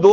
2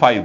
5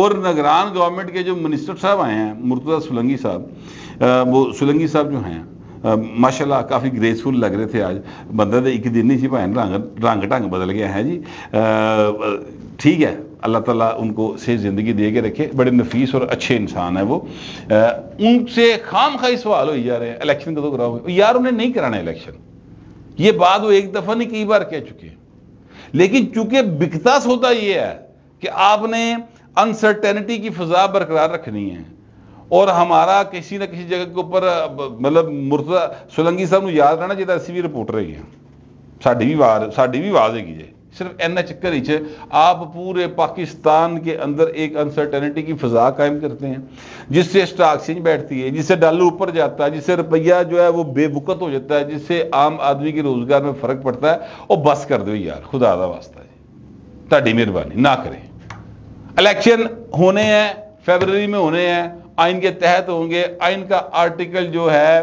اور نگران گورنمنٹ کے جو منسٹر صاحب آئے ہیں مرتضی سولنگی صاحب، وہ سولنگی صاحب جو ہیں ماشاءاللہ کافی گریسفل لگ رہے تھے آج، بندہ تو ایک دن نہیں سی پائے، رنگ ٹنگ بدل گیا ہے جی، ٹھیک ہے، اللہ تعالیٰ ان کو صحیح زندگی دے کے رکھے، بڑے نفیس اور اچھے انسان ہیں وہ، ان سے خام خواہ سوال ہوئی جا رہے ہیں الیکشن کدو کراؤ گے، یار انہیں نہیں کرانا الیکشن، یہ بات وہ ایک دفعہ نہیں کئی بار کہہ چکے ہیں، لیکن چونکہ بکتا سودا یہ ہے کہ آپ نے انسرٹینٹی کی فضا برقرار رکھنی ہے، اور ہمارا کسی نہ کسی جگہ کے اوپر مطلب مرتضی سولنگی صاحب یاد رہنا چاہیے، اسی بھی رپورٹر ہیں ساڈی بھی آواز ہے جی، صرف اینا چکر ہی آپ پورے پاکستان کے اندر ایک انسرٹینٹی کی فضا قائم کرتے ہیں، جس سے اسٹاک ایکسچینج بیٹھتی ہے، جس سے ڈالر اوپر جاتا ہے، جس سے روپیہ جو ہے وہ بے وقت ہو جاتا ہے، جس سے عام آدمی کے روزگار میں فرق پڑتا ہے، اور بس کر دو یار، خدا دا واسطہ جی، تہاڈی مہربانی نہ کریں۔ الیکشن ہونے ہیں، فیبروری میں ہونے ہیں، آئین کے تحت ہوں گے، آئین کا آرٹیکل جو ہے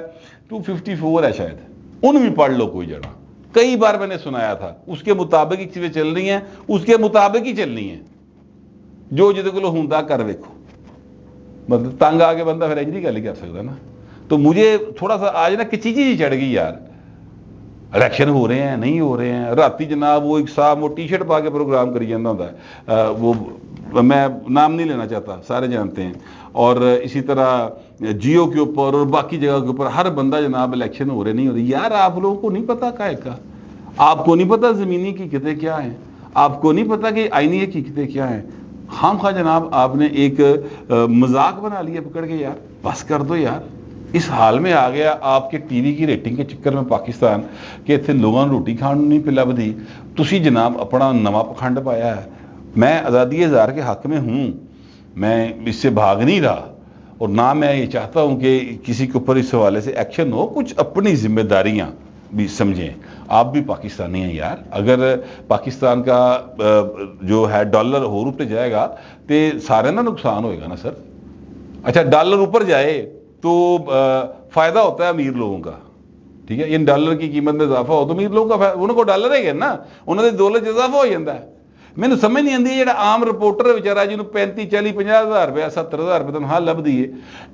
254 ہے شاید، ان بھی پڑھ لو کوئی جڑا، کئی بار میں نے سنایا تھا، اس کے مطابق ہی چیزیں چل رہی ہیں، اس کے مطابق ہی چلنی ہیں، جو جدے کو ہوندا کر ویکھو، مطلب تنگ آ کے بندہ پھر انجری گل ہی کر سکتا نا۔ تو مجھے تھوڑا سا آج نا کچی چیز چڑھ گئی یار، الیکشن ہو رہے ہیں نہیں ہو رہے ہیں، راتی جناب وہ ایک صاحب وہ ٹی شرٹ پا کے پروگرام کری جانا ہوتا ہے، وہ میں نام نہیں لینا چاہتا، سارے جانتے ہیں، اور اسی طرح جیو کے اوپر اور باقی جگہ کے اوپر ہر بندہ جناب الیکشن ہو رہے نہیں ہو رہے، یار آپ لوگوں کو نہیں پتا کائے کا، آپ کو نہیں پتا زمینی حقیقتیں کیا ہیں، آپ کو نہیں پتا کہ آئینی حقیقتیں کیا ہیں، خام خواہ جناب آپ نے ایک مذاق بنا لیا پکڑ کے، یار بس کر دو یار، اس حال میں آ گیا آپ کے ٹی وی کی ریٹنگ کے چکر میں پاکستان کہ اتنے لوگوں نے روٹی کھان نہیں پلا بدھی، تسی جناب اپنا نواں پکھنڈ پایا ہے۔ میں آزادی اظہار کے حق میں ہوں، میں اس سے بھاگ نہیں رہا، اور نہ میں یہ چاہتا ہوں کہ کسی کے اوپر اس حوالے سے ایکشن ہو، کچھ اپنی ذمہ داریاں بھی سمجھیں، آپ بھی پاکستانی ہیں یار، اگر پاکستان کا جو ہے ڈالر ہو روپے جائے گا تو سارے نا نقصان ہوئے گا نا سر۔ اچھا ڈالر اوپر جائے تو فائدہ ہوتا ہے امیر لوگوں کا، ٹھیک ہے، یہ ڈالر کی قیمت میں اضافہ ہو تو امیر لوگوں کا انہوں کو ڈالر ہے گا نا، انہوں نے دولت اضافہ ہو جاتا ہے۔ میں نے سمجھ نہیں آتی جہاں عام رپورٹر ہے بیچارہ جنہوں 35 40 50 ہزار روپیہ 70 ہزار روپے تنخواہ لب دی ہے،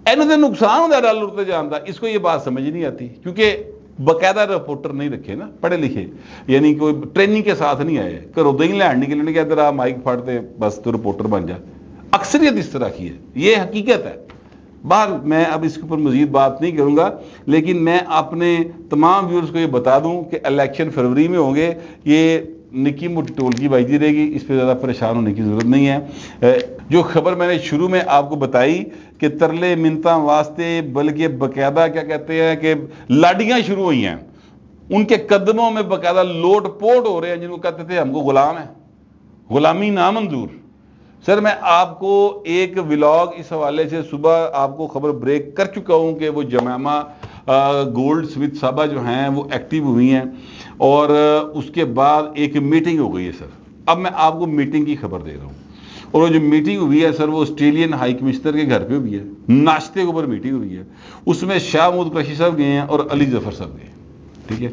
اینوں تے نقصان ہوتا ہے ڈالر اتنے جان دا، اس کو یہ بات سمجھ نہیں آتی، کیونکہ باقاعدہ رپورٹر نہیں رکھے نا، پڑھے لکھے، یعنی کوئی ٹریننگ کے ساتھ نہیں آئے، گھروں دے ہی لینڈ نکلنے کے ادھر آپ مائک پھاڑتے بس تو رپورٹر بن جا، اکثریت اس طرح کی ہے، یہ حقیقت ہے۔ باہر میں اب اس کے اوپر مزید بات نہیں کروں گا، لیکن میں اپنے تمام ویورز کو یہ بتا دوں کہ الیکشن فروری میں ہوں گے، یہ نکی موٹی ٹولکی بجتی رہے گی، اس پہ زیادہ پریشان ہونے کی ضرورت نہیں ہے۔ جو خبر میں نے شروع میں آپ کو بتائی کہ ترلے منتاں واسطے بلکہ باقاعدہ کیا کہتے ہیں کہ لاڈیاں شروع ہوئی ہیں، ان کے قدموں میں باقاعدہ لوٹ پوٹ ہو رہے ہیں، جن کو کہتے تھے ہم کو غلام ہیں، غلامی نامنظور۔ سر میں آپ کو ایک ولاگ اس حوالے سے صبح آپ کو خبر بریک کر چکا ہوں کہ وہ جمامہ گولڈ سمتھ صاحبہ جو ہیں وہ ایکٹیو ہوئی ہیں، اور اس کے بعد ایک میٹنگ ہو گئی ہے سر۔ اب میں آپ کو میٹنگ کی خبر دے رہا ہوں، اور وہ جو میٹنگ ہوئی ہے سر وہ آسٹریلین ہائی کمشنر کے گھر پہ ہوئی ہے، ناشتے کے اوپر میٹنگ ہوئی ہے، اس میں شاہ محمود قریشی صاحب گئے ہیں اور علی ظفر صاحب گئے ہیں، ٹھیک ہے،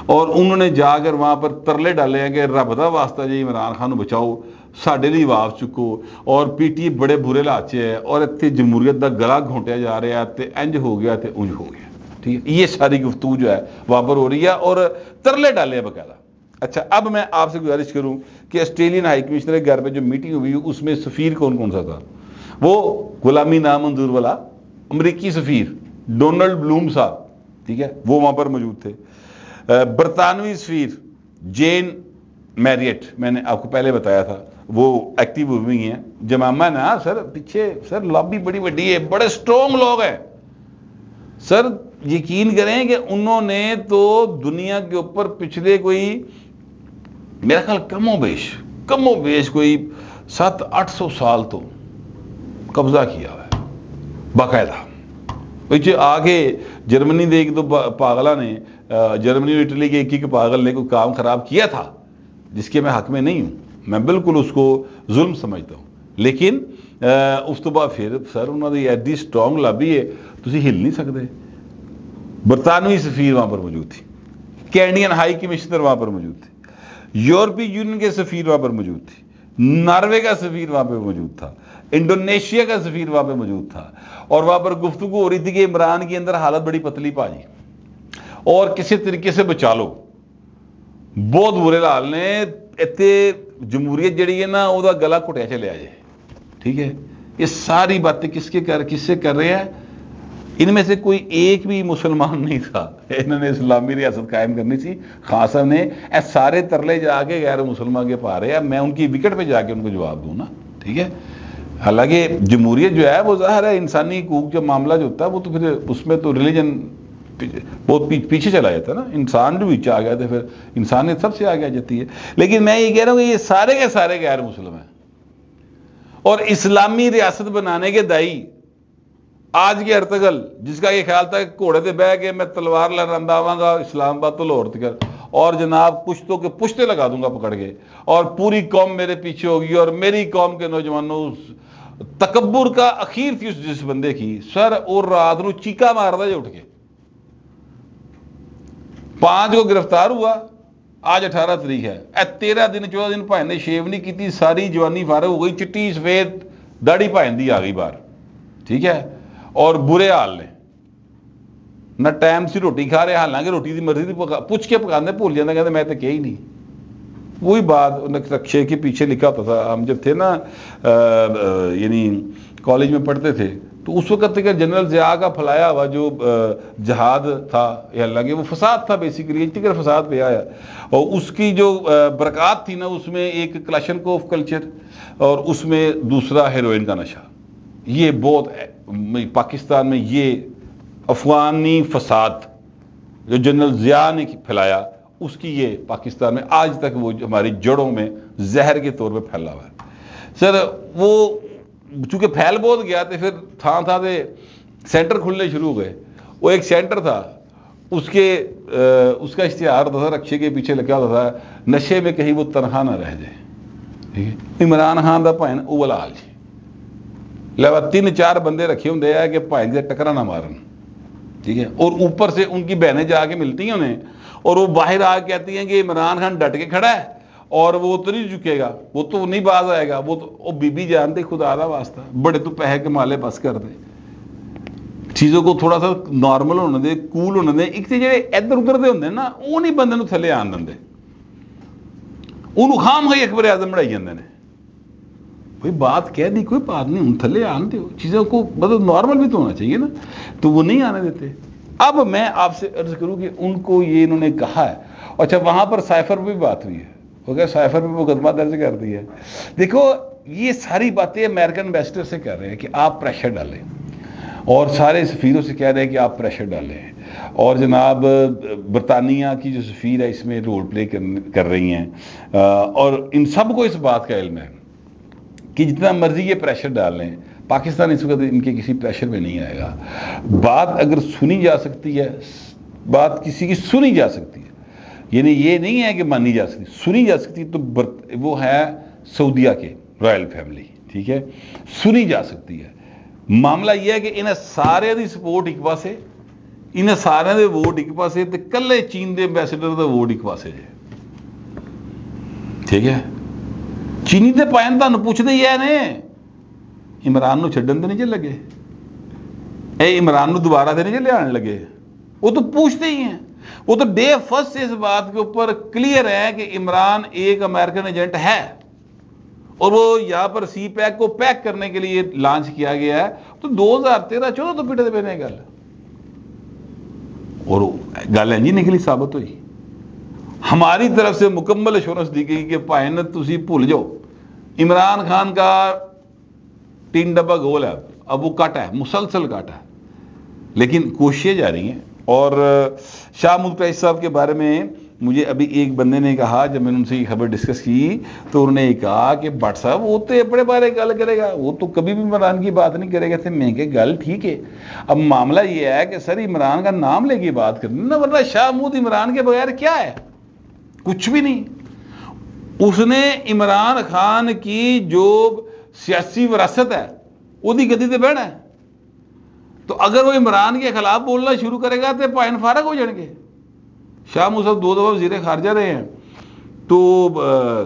اور انہوں نے جا کر وہاں پر ترلے ڈالے ہیں کہ رب دا واسطہ جی عمران خان کو بچاؤ، ساڈے لیے آواز چکو، اور پی ٹی بڑے برے لاچے ہے، اور اتنے جمہوریت دا گلا گھونٹیا جا رہا ہے، تے انج ہو گیا تے انج ہو گیا، ٹھیک ہے، یہ ساری گفتگو جو ہے وہاں پر ہو رہی ہے اور ترلے ڈالے ہیں باقاعدہ۔ اچھا اب میں آپ سے گزارش کروں کہ آسٹریلین ہائی کمشنر کے گھر پہ جو میٹنگ ہوئی اس میں سفیر کون کون سا تھا؟ وہ غلامی نامنظور والا امریکی سفیر ڈونلڈ بلوم صاحب، ٹھیک ہے، وہ وہاں پر موجود تھے۔ برطانوی سفیر جین میریٹ، میں نے آپ کو پہلے بتایا تھا، وہ ایکٹیو ہوئی ہیں۔ جمامہ نا سر پیچھے سر لابی بڑی بڑی ہے، بڑے سٹرونگ لوگ ہیں سر، یقین کریں کہ انہوں نے تو دنیا کے اوپر پچھلے کوئی میرا خیال کم و بیش کوئی 700-800 سال تو قبضہ کیا ہوا ہے باقاعدہ۔ پیچھے آگے جرمنی دے ایک دو پاگلہ نے، جرمنی اور اٹلی کے ایک پاگل نے کوئی کام خراب کیا تھا جس کے میں حق میں نہیں ہوں، میں بالکل اس کو ظلم سمجھتا ہوں، لیکن اس تو بعد پھر سر انہوں نے ایڈی سٹرونگ لابی ہے تسی ہل نہیں سکتے۔ برطانوی سفیر وہاں پر موجود تھی، کینیڈین ہائی کمشنر وہاں پر موجود تھی، یورپی یونین کے سفیر وہاں پر موجود تھی، ناروے کا سفیر وہاں پہ موجود تھا, انڈونیشیا کا سفیر وہاں پہ موجود تھا, اور وہاں پر گفتگو ہو رہی تھی کہ عمران کے اندر حالت بڑی پتلی پاجی اور کسی طریقے سے بچا لو. بہت برے حال نے اتنے جمہوریت جڑی ہے نا وہ گلا گھٹیا چلے جائے. ٹھیک ہے, یہ ساری باتیں کس سے کر رہے ہیں؟ ان میں سے کوئی ایک بھی مسلمان نہیں تھا. انہوں نے اسلامی ریاست قائم کرنی تھی, خان صاحب نے اے سارے ترلے جا کے غیر مسلمان کے پا رہے ہیں, میں ان کی وکٹ پہ جا کے ان کو جواب دوں نا. ٹھیک ہے, حالانکہ جمہوریت جو ہے وہ ظاہر ہے انسانی حقوق جو معاملہ جو ہوتا ہے وہ تو پھر اس میں تو ریلیجن بہت پیچھے چلا جاتا ہے نا, انسان جو پیچھے آ گیا تھا پھر انسانیت سب سے آگے آ جاتی ہے. لیکن میں یہ کہہ رہا ہوں کہ یہ سارے کے سارے غیر مسلم ہیں, اور اسلامی ریاست بنانے کے دائی آج کے ارتگل جس کا یہ خیال تھا کہ گھوڑے سے بہ کے میں تلوار لہراندا آواں گا اسلام آباد تو لاہور تک, اور جناب پشتوں کے پشتے لگا دوں گا پکڑ کے, اور پوری قوم میرے پیچھے ہوگی, اور میری قوم کے نوجوانوں تکبر کا اخیر تھی جس بندے کی سر, اور رات نو چیکا ماردا جو اٹھ کے 5 کو گرفتار ہوا, آج 18 تاریخ ہے, 13 دن 14 دن بھائی نے شیو نہیں کی, ساری جوانی فارغ ہو گئی, چٹی سفید داڑھی بھائی دی آ گئی باہر. ٹھیک ہے, اور برے حال نے نہ ٹائم سے روٹی کھا رہے, حالانکہ روٹی دی مرضی دی پوچھ کے پکانے بھول جاتا, کہتے میں تو کہی نہیں. وہی بات رکشے کے پیچھے لکھا ہوتا تھا. ہم جب تھے نا یعنی کالج میں پڑھتے تھے تو اس وقت تک جنرل ضیاء کا پھیلایا ہوا جو جہاد تھا, حالانکہ وہ فساد تھا بیسیکلی, انٹیگر فساد پہ آیا, اور اس کی جو برکات تھی نا اس میں ایک کلاشنکوف کلچر اور اس میں دوسرا ہیروئن کا نشہ. یہ بہت پاکستان میں یہ افغانی فساد جو جنرل ضیاء نے پھیلایا اس کی یہ پاکستان میں آج تک وہ ہماری جڑوں میں زہر کے طور پہ پھیلا ہوا ہے. سر وہ چونکہ پھیل بہت گیا تو پھر تھا سے سینٹر کھلنے شروع ہو گئے. وہ ایک سینٹر تھا, اس کا اشتہار ہوتا تھا, رکشے کے پیچھے لگا ہوتا تھا, نشے میں کہیں وہ تنہا نہ رہ جائے. ٹھیک ہے, عمران خان دا بھائن اول حال جی, لہٰذا 3-4 بندے رکھے ہوں ہیں کہ بھائن سے ٹکرا نہ مارن. ٹھیک ہے, اور اوپر سے ان کی بہنیں جا کے ملتی ہیں انہیں, اور وہ باہر آ کے کہتی ہیں کہ عمران خان ڈٹ کے کھڑا ہے اور وہ تو نہیں جھکے گا, وہ تو نہیں باز آئے گا, وہ تو بی بی جانتے خدا دا واسطہ بڑے تو پیسے کما لے بس کر دے, چیزوں کو تھوڑا سا نارمل ہونے دے, کول ہونے دے. ایک تو جڑے ادھر ادھر دے ہوندے نا وہ نہیں بندے نوں تھلے آن دندے, انہوں خام خواہ اکبر اعظم بڑھائی جاندے نے. کوئی بات کہہ دی, کوئی بات نہیں, ان تھلے آن دے, چیزوں کو مطلب نارمل بھی تو ہونا چاہیے نا, تو وہ نہیں آنے دیتے. اب میں آپ سے عرض کروں کہ ان کو یہ انہوں نے کہا ہے. اچھا, وہاں پر سائفر پہ بھی بات ہوئی ہے, ہو گیا سائفر پہ مقدمہ درج کر دیا ہے. دیکھو یہ ساری باتیں امریکن ایمبیسڈر سے کہہ رہے ہیں کہ آپ پریشر ڈالیں, اور سارے سفیروں سے کہہ رہے ہیں کہ آپ پریشر ڈالیں, اور جناب برطانیہ کی جو سفیر ہے اس میں رول پلے کر رہی ہیں, اور ان سب کو اس بات کا علم ہے کہ جتنا مرضی یہ پریشر ڈال لیں پاکستان اس وقت ان کے کسی پریشر میں نہیں آئے گا. بات اگر سنی جا سکتی ہے, بات کسی کی سنی جا سکتی ہے, یعنی یہ نہیں ہے کہ مانی جا سکتی, سنی جا سکتی, تو وہ ہے سعودیہ کے رائل فیملی. ٹھیک ہے, سنی جا سکتی ہے. معاملہ یہ ہے کہ انہیں سارے دی سپورٹ ایک پاسے, انہیں سارے دے ووٹ ایک پاسے, تے کلے چین دے ایمبیسڈر دے ووٹ ایک پاسے جے. ٹھیک ہے, چینی تے پائن تانوں پوچھدے ہی ہے نے عمران نو چھڈن تے نہیں جے لگے, اے عمران نو دوبارہ تے نہیں جے لے آن لگے, وہ تو پوچھتے ہی ہیں. وہ تو ڈے فرسٹ سے اس بات کے اوپر کلیئر ہے کہ عمران ایک امریکن ایجنٹ ہے, اور وہ یہاں پر سی پیک کو پیک کرنے کے لیے لانچ کیا گیا ہے. تو 2013-14 تو پیٹے پہ نہیں گل, اور گل ہے جی نکلی ثابت ہوئی. ہماری طرف سے مکمل ایشورنس دی گئی کہ بھائی تسی بھول جاؤ, عمران خان کا 3 ڈبہ گول ہے, اب وہ کٹ ہے, مسلسل کٹ ہے, لیکن کوششیں جاری ہیں. اور شاہ محمود قریشی صاحب کے بارے میں مجھے ابھی ایک بندے نے کہا, جب میں نے ان سے یہ خبر ڈسکس کی تو انہوں نے کہا کہ بٹ صاحب وہ تو اپنے بارے گل کرے گا, وہ تو کبھی بھی عمران کی بات نہیں کرے گا. تھے میں کہ گل ٹھیک ہے, اب معاملہ یہ ہے کہ سر عمران کا نام لے کے بات کرنی نا, ورنہ شاہ محمود عمران کے بغیر کیا ہے, کچھ بھی نہیں. اس نے عمران خان کی جو سیاسی وراثت ہے وہ دی گدی تے بہنا ہے, تو اگر وہ عمران کے خلاف بولنا شروع کرے گا تو پائن فارغ ہو جائیں گے. شاہ محمود صاحب 2 دفعہ وزیر خارجہ رہے ہیں, تو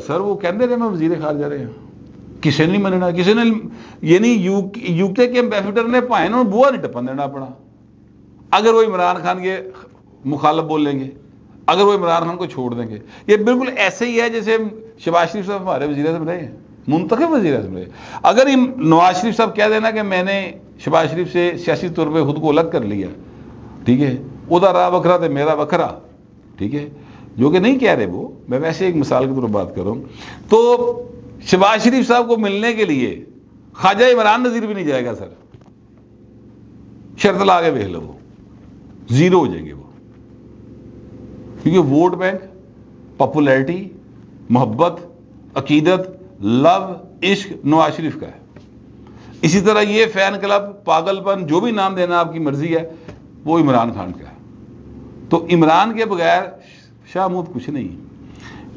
سر وہ کہندے رہے میں وزیر خارجہ رہے ہیں، کسی نے نہیں مننا، کسی نے یعنی یو کے امبیسڈر نے پائے انہوں نے بوا نہیں ٹپن دینا اپنا، اگر وہ عمران خان کے مخالف بولیں گے، اگر وہ عمران خان کو چھوڑ دیں گے. یہ بالکل ایسے ہی ہے جیسے شہباز شریف صاحب ہمارے وزیر اعظم رہے ہیں، منتخب وزیر اعظم رہے. اگر نواز شریف صاحب کہہ دینا کہ میں نے شہباز شریف سے سیاسی طور پہ خود کو الگ کر لیا، ٹھیک ہے، وہ دا راہ وکھرا تو میرا وکھرا، ٹھیک ہے، جو کہ نہیں کہہ رہے وہ، میں ویسے ایک مثال کی طرف بات کر رہا ہوں. تو شہباز شریف صاحب کو ملنے کے لیے خواجہ عمران نذیر بھی نہیں جائے گا سر، شرط لا کے دیکھ لو، وہ زیرو ہو جائیں گے وہ، کیونکہ ووٹ بینک، پاپولیرٹی، محبت، عقیدت، لو، عشق نواز شریف کا ہے. اسی طرح یہ فین کلب، پاگل پن، جو بھی نام دینا آپ کی مرضی ہے، وہ عمران خان کا ہے. تو عمران کے بغیر شاہ محمود کچھ نہیں.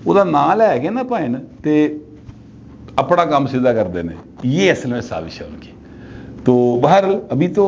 وہ نام لے گئے نا پائن تے اپنا کام سیدھا کر دینے، یہ اصل میں سازش ہے ان کی. تو بہرحال ابھی تو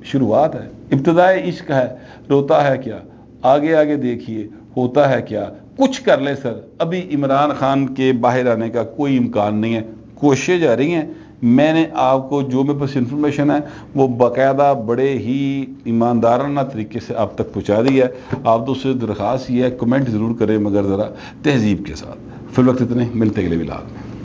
شروعات ہے، ابتدائے عشق ہے، روتا ہے کیا، آگے آگے دیکھیے ہوتا ہے کیا. کچھ کر لیں سر، ابھی عمران خان کے باہر آنے کا کوئی امکان نہیں ہے. کوششیں جاری ہیں. میں نے آپ کو جو میرے پاس انفارمیشن ہے وہ باقاعدہ بڑے ہی ایماندارانہ طریقے سے آپ تک پہنچا دی ہے. آپ تو سے درخواست یہ ہے کمنٹ ضرور کریں مگر ذرا تہذیب کے ساتھ. فی الوقت اتنے، ملتے اگلے ولاگ میں.